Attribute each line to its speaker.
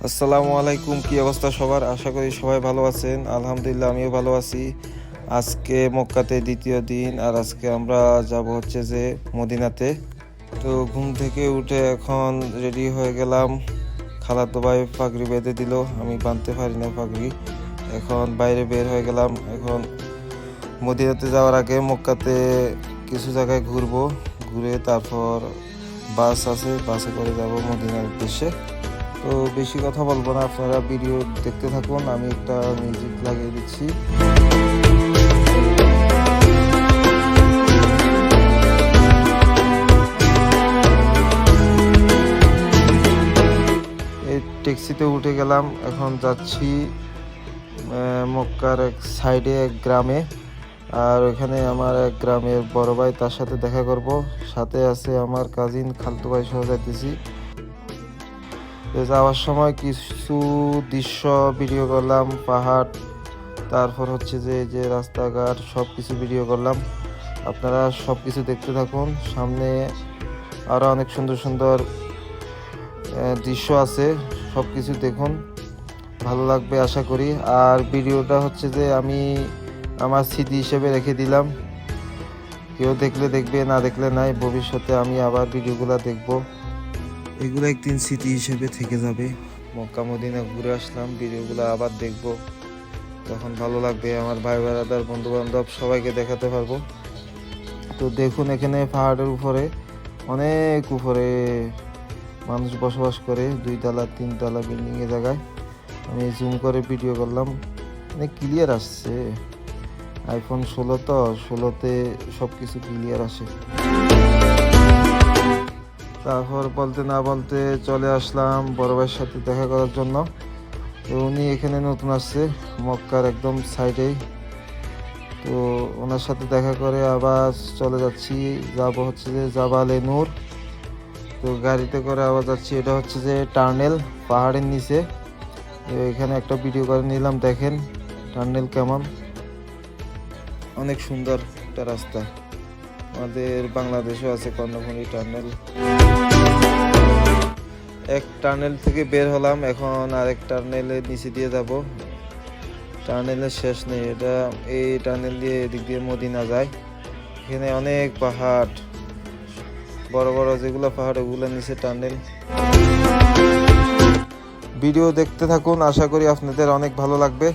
Speaker 1: আসসালামু আলাইকুম, কি অবস্থা সবার? আশা করি সবাই ভালো আছেন। আলহামদুলিল্লাহ আমিও ভালো আছি। আজকে মক্কাতে দ্বিতীয় দিন, আর আজকে আমরা যাব হচ্ছে যে মদিনাতে। তো ঘুম থেকে উঠে এখন রেডি হয়ে গেলাম। খালাতো ভাই পাগড়ি বেঁধে দিল, আমি বাঁধতে পারি না পাগড়ি। এখন বাইরে বের হয়ে গেলাম। এখন মদিনাতে যাওয়ার আগে মক্কাতে কিছু জায়গায় ঘুরবো, ঘুরে তারপর বাস আছে, বাসে করে যাব মদিনার উদ্দেশ্যে। তো বেশি কথা বলবো না, আপনারা ভিডিও দেখতে থাকুন। আমি একটা মিউজিক লাগিয়ে দিচ্ছি। এই ট্যাক্সিতে উঠে গেলাম, এখন যাচ্ছি মক্কার এক সাইডে এক গ্রামে। আর ওইখানে আমার এক গ্রামের বড় ভাই, তার সাথে দেখা করব। সাথে আছে আমার কাজিন, খালতো ভাই সহ যাইতেছি। যাওয়ার সময় কিছু দৃশ্য ভিডিও করলাম, পাহাড়, তারপর হচ্ছে যে রাস্তাঘাট, সব কিছু ভিডিও করলাম। আপনারা সব কিছু দেখতে থাকুন। সামনে আরও অনেক সুন্দর সুন্দর দৃশ্য আছে, সব কিছু দেখুন, ভালো লাগবে আশা করি। আর ভিডিওটা হচ্ছে যে আমি আমার স্মৃতি হিসেবে রেখে দিলাম। কেউ দেখলে দেখবে, না দেখলে নাই। ভবিষ্যতে আমি আবার ভিডিওগুলো দেখব, এগুলো একদিন স্মৃতি হিসেবে থেকে যাবে। মক্কা মদিনা ঘুরে আসলাম, ভিডিওগুলো আবার দেখব, তখন ভালো লাগবে। আমার ভাই ব্রাদার, বন্ধু বান্ধব সবাইকে দেখাতে পারবো। তো দেখুন, এখানে পাহাড়ের উপরে, অনেক উপরে মানুষ বসবাস করে, 2 তলা 3 তলা বিল্ডিং এর জায়গায়। আমি জুম করে ভিডিও করলাম, অনেক ক্লিয়ার আসছে। আইফোন 16 তো, 16তে সব কিছু ক্লিয়ার আসে। তারপর বলতে না বলতে চলে আসলাম বড় ভাইয়ের সাথে দেখা করার জন্য। তো উনি এখানে নতুন আসছে, মক্কার একদম সাইডেই। তো ওনার সাথে দেখা করে আবার চলে যাচ্ছি, যাব হচ্ছে যে জাবালে নূর। তো গাড়িতে করে আবার যাচ্ছি। এটা হচ্ছে যে টার্নেল, পাহাড়ের নিচে। এখানে একটা ভিডিও করে নিলাম, দেখেন টার্নেল কেমন, অনেক সুন্দর একটা রাস্তা। আমাদের বাংলাদেশেও আছে কর্ণফুলী টার্নেল। এক টার্নেল থেকে বের হলাম, এখন আরেক টার্নেলের নিচে দিয়ে যাব। টার্নেলের শেষ নেই, এটা এই টার্নেল দিয়ে এদিক দিয়ে মদিনা যায়। এখানে অনেক পাহাড়, বড় বড় যেগুলো পাহাড়, ওগুলোর নিচে টার্নেল। ভিডিও দেখতে থাকুন, আশা করি আপনাদের অনেক ভালো লাগবে।